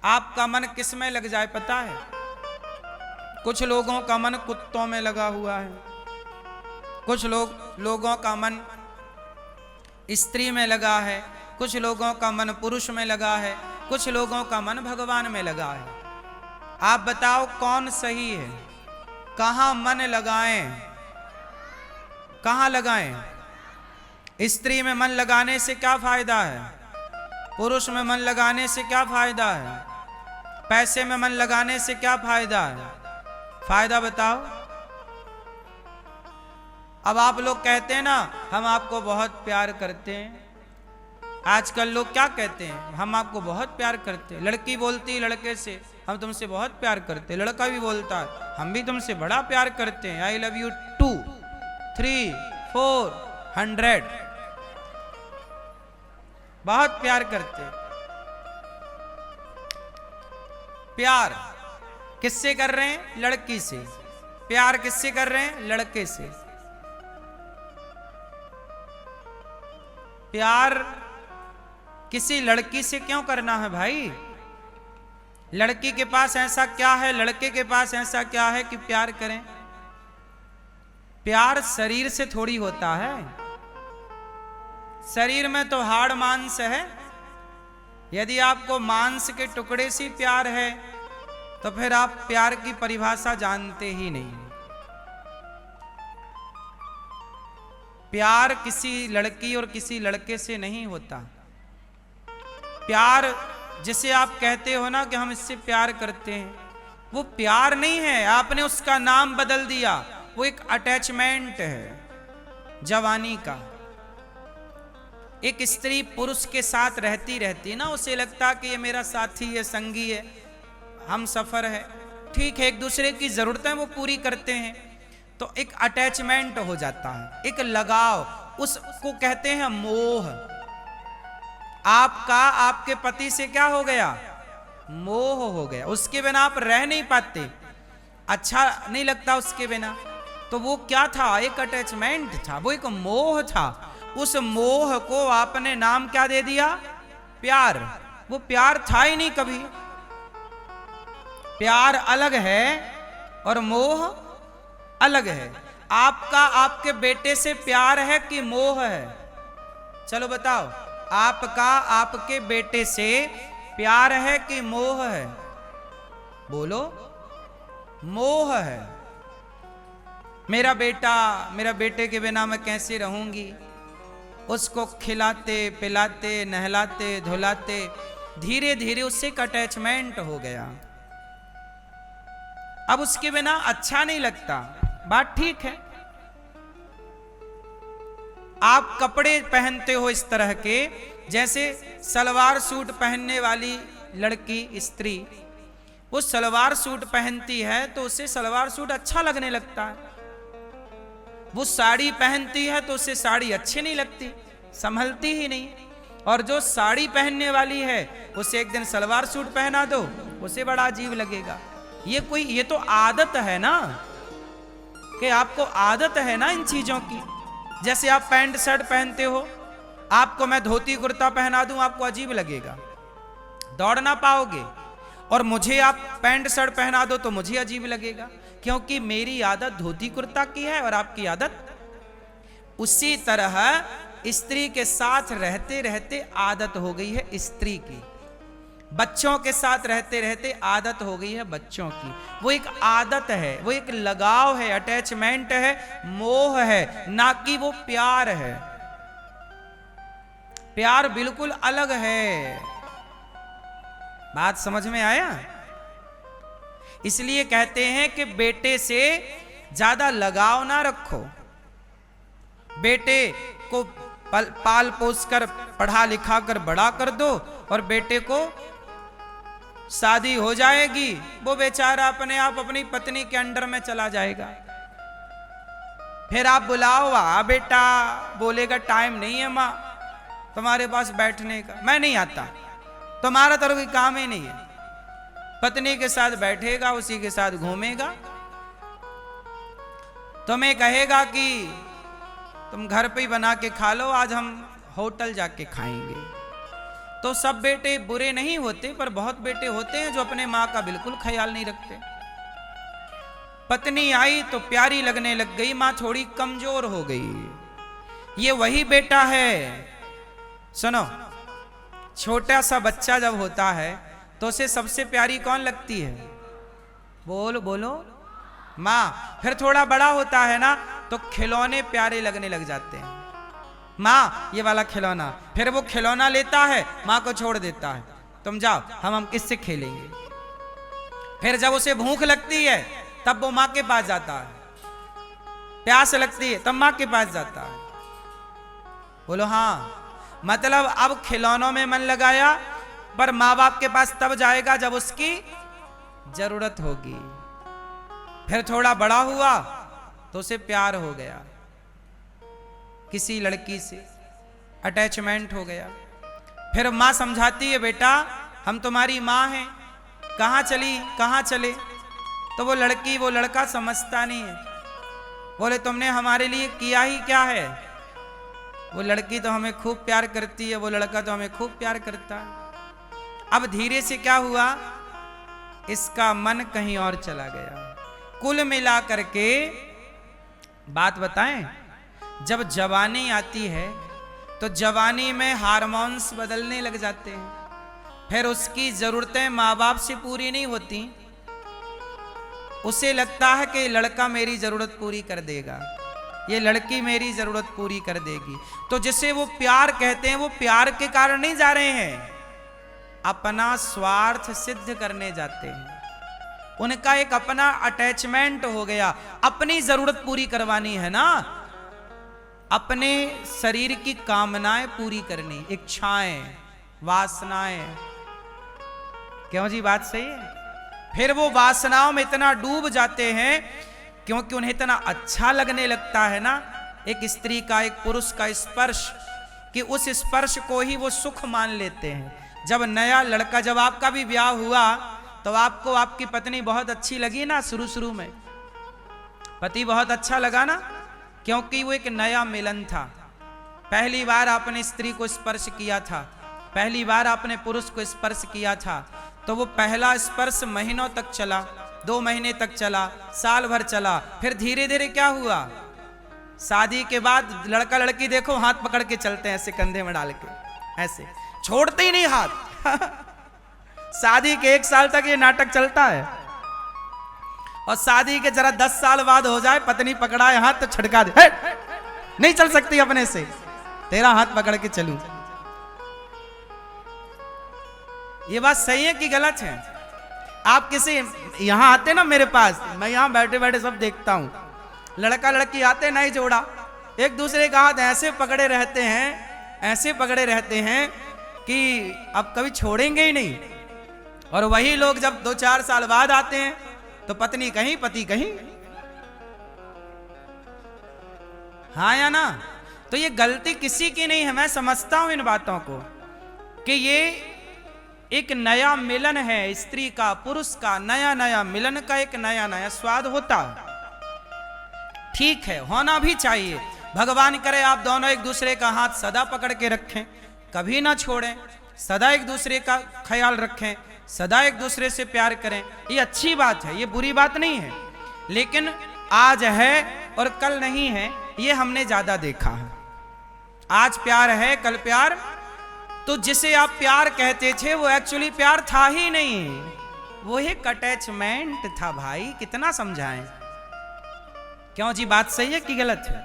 आपका मन किस में लग जाए पता है? कुछ लोगों का मन कुत्तों में लगा हुआ है, कुछ लोगों का मन स्त्री में लगा है, कुछ लोगों का मन पुरुष में लगा है, कुछ लोगों का मन भगवान में लगा है। आप बताओ कौन सही है? कहां मन लगाएं? कहां लगाएं? स्त्री में मन लगाने से क्या फायदा है? पुरुष में मन लगाने से क्या फायदा है? पैसे में मन लगाने से क्या फायदा है? फायदा बताओ। अब आप लोग कहते हैं ना हम आपको बहुत प्यार करते हैं। आजकल लोग क्या कहते हैं? हम आपको बहुत प्यार करते हैं। लड़की बोलती है लड़के से हम तुमसे बहुत प्यार करते हैं, लड़का भी बोलता है हम भी तुमसे बड़ा प्यार करते हैं। आई लव यू 2 3 4 100, बहुत प्यार करते हैं। प्यार किससे कर रहे हैं? लड़की से। प्यार किससे कर रहे हैं? लड़के से। प्यार किसी लड़की से क्यों करना है भाई? लड़की के पास ऐसा क्या है, लड़के के पास ऐसा क्या है कि प्यार करें? प्यार शरीर से थोड़ी होता है। शरीर में तो हाड़ मांस है। यदि आपको मांस के टुकड़े से प्यार है तो फिर आप प्यार की परिभाषा जानते ही नहीं। प्यार किसी लड़की और किसी लड़के से नहीं होता। प्यार जिसे आप कहते हो ना कि हम इससे प्यार करते हैं, वो प्यार नहीं है, आपने उसका नाम बदल दिया। वो एक अटैचमेंट है जवानी का। एक स्त्री पुरुष के साथ रहती रहती ना, उसे लगता कि ये मेरा साथी है, संगी है, हम सफर है, ठीक है, एक दूसरे की जरूरतें वो पूरी करते हैं, तो एक अटैचमेंट हो जाता है, एक लगाव। उसको कहते हैं मोह। आपका आपके पति से क्या हो गया? मोह हो गया। उसके बिना आप रह नहीं पाते, अच्छा नहीं लगता उसके बिना। तो वो क्या था? एक अटैचमेंट था, वो एक मोह था। उस मोह को आपने नाम क्या दे दिया? प्यार। वो प्यार था ही नहीं कभी। प्यार अलग है और मोह अलग है। आपका आपके बेटे से प्यार है कि मोह है? चलो बताओ, आपका आपके बेटे से प्यार है कि मोह है? बोलो। मोह है। मेरा बेटा, मेरा बेटे के बिना मैं कैसे रहूंगी? उसको खिलाते पिलाते नहलाते धुलाते धीरे धीरे उससे एक अटैचमेंट हो गया। अब उसके बिना अच्छा नहीं लगता। बात ठीक है। आप कपड़े पहनते हो इस तरह के, जैसे सलवार सूट पहनने वाली लड़की स्त्री, वो सलवार सूट पहनती है तो उसे सलवार सूट अच्छा लगने लगता है। वो साड़ी पहनती है तो उसे साड़ी अच्छी नहीं लगती, संभलती ही नहीं। और जो साड़ी पहनने वाली है उसे एक दिन सलवार सूट पहना दो, उसे बड़ा अजीब लगेगा। ये तो आदत है ना, कि आपको आदत है ना इन चीजों की। जैसे आप पैंट शर्ट पहनते हो, आपको मैं धोती कुर्ता पहना दूं आपको अजीब लगेगा, दौड़ ना पाओगे। और मुझे आप पैंट शर्ट पहना दो तो मुझे अजीब लगेगा, क्योंकि मेरी आदत धोती कुर्ता की है और आपकी आदत। उसी तरह स्त्री के साथ रहते रहते आदत हो गई है स्त्री की, बच्चों के साथ रहते रहते आदत हो गई है बच्चों की। वो एक आदत है, वो एक लगाव है, अटैचमेंट है, मोह है, ना कि वो प्यार है। प्यार बिल्कुल अलग है। बात समझ में आया? इसलिए कहते हैं कि बेटे से ज्यादा लगाव ना रखो। बेटे को पाल पोस कर पढ़ा लिखा कर बड़ा कर दो, और बेटे को शादी हो जाएगी, वो बेचारा अपने आप अपनी पत्नी के अंडर में चला जाएगा। फिर आप बुलाओ, आ बेटा, बोलेगा टाइम नहीं है माँ तुम्हारे पास बैठने का, मैं नहीं आता, तुम्हारा तो कोई काम ही नहीं है। पत्नी के साथ बैठेगा, उसी के साथ घूमेगा, तुम्हें कहेगा कि तुम घर पे ही बना के खा लो, आज हम होटल जाके खाएंगे। तो सब बेटे बुरे नहीं होते, पर बहुत बेटे होते हैं जो अपने माँ का बिल्कुल ख्याल नहीं रखते। पत्नी आई तो प्यारी लगने लग गई, माँ थोड़ी कमजोर हो गई। ये वही बेटा है। सुनो, छोटा सा बच्चा जब होता है तो उसे सबसे प्यारी कौन लगती है? बोलो बोलो, माँ। फिर थोड़ा बड़ा होता है ना तो खिलौने प्यारे लगने लग जाते हैं। माँ ये वाला खिलौना, फिर वो खिलौना लेता है, माँ को छोड़ देता है, तुम जाओ, हम किससे खेलेंगे। फिर जब उसे भूख लगती है तब वो माँ के पास जाता है, प्यास लगती है तब माँ के पास जाता है। बोलो हाँ। मतलब अब खिलौनों में मन लगाया, पर माँ बाप के पास तब जाएगा जब उसकी जरूरत होगी। फिर थोड़ा बड़ा हुआ तो उसे प्यार हो गया, किसी लड़की से अटैचमेंट हो गया। फिर माँ समझाती है, बेटा हम तुम्हारी माँ हैं, कहाँ चली कहाँ चले। तो वो लड़की वो लड़का समझता नहीं है, बोले तुमने हमारे लिए किया ही क्या है। वो लड़की तो हमें खूब प्यार करती है, वो लड़का तो हमें खूब प्यार करता है। अब धीरे से क्या हुआ, इसका मन कहीं और चला गया। कुल मिला करके बात बताएं, जब जवानी आती है तो जवानी में हार्मोन्स बदलने लग जाते हैं। फिर उसकी जरूरतें माँ बाप से पूरी नहीं होती, उसे लगता है कि लड़का मेरी जरूरत पूरी कर देगा, ये लड़की मेरी जरूरत पूरी कर देगी। तो जिसे वो प्यार कहते हैं, वो प्यार के कारण नहीं जा रहे हैं, अपना स्वार्थ सिद्ध करने जाते हैं। उनका एक अपना अटैचमेंट हो गया, अपनी जरूरत पूरी करवानी है ना, अपने शरीर की कामनाएं पूरी करनी, इच्छाएं, वासनाएं। क्यों जी, बात सही है। फिर वो वासनाओं में इतना डूब जाते हैं क्योंकि उन्हें इतना अच्छा लगने लगता है ना एक स्त्री का, एक पुरुष का स्पर्श, कि उस स्पर्श को ही वो सुख मान लेते हैं। जब नया लड़का, जब आपका भी ब्याह हुआ तो आपको आपकी पत्नी बहुत अच्छी लगी ना, शुरू में पति बहुत अच्छा लगा ना, क्योंकि वो एक नया मिलन था। पहली बार आपने स्त्री को स्पर्श किया था, पहली बार आपने पुरुष को स्पर्श किया था। तो वो पहला स्पर्श महीनों तक चला, 2 महीने तक चला, साल भर चला। फिर धीरे धीरे क्या हुआ, शादी के बाद लड़का लड़की देखो हाथ पकड़ के चलते हैं, ऐसे कंधे में डाल के, ऐसे छोड़ते ही नहीं हाथ। शादी के 1 साल तक ये नाटक चलता है, और शादी के जरा 10 साल बाद हो जाए, पत्नी पकड़ाए हाथ तो छटका दे, नहीं चल सकती अपने से, तेरा हाथ पकड़ के चलूं। ये बात सही है कि गलत है? आप किसी यहां आते ना मेरे पास, मैं यहां बैठे बैठे सब देखता हूं, लड़का लड़की आते नहीं जोड़ा, एक दूसरे का हाथ ऐसे पकड़े रहते हैं, ऐसे पकड़े रहते हैं कि अब कभी छोड़ेंगे ही नहीं। और वही लोग जब 2-4 साल बाद आते हैं तो पत्नी कहीं पति कहीं। हाँ या ना? तो ये गलती किसी की नहीं है, मैं समझता हूं इन बातों को कि ये एक नया मिलन है, स्त्री का पुरुष का नया नया मिलन का एक नया नया स्वाद होता है। ठीक है, होना भी चाहिए। भगवान करे आप दोनों एक दूसरे का हाथ सदा पकड़ के रखें, कभी ना छोड़ें, सदा एक दूसरे का ख्याल रखें, सदा एक दूसरे से प्यार करें, ये अच्छी बात है, ये बुरी बात नहीं है। लेकिन आज है और कल नहीं है, ये हमने ज्यादा देखा है। आज प्यार है, कल प्यार, तो जिसे आप प्यार कहते थे वो एक्चुअली प्यार था ही नहीं, वो एक अटैचमेंट था। भाई कितना समझाएं? क्यों जी, बात सही है कि गलत है?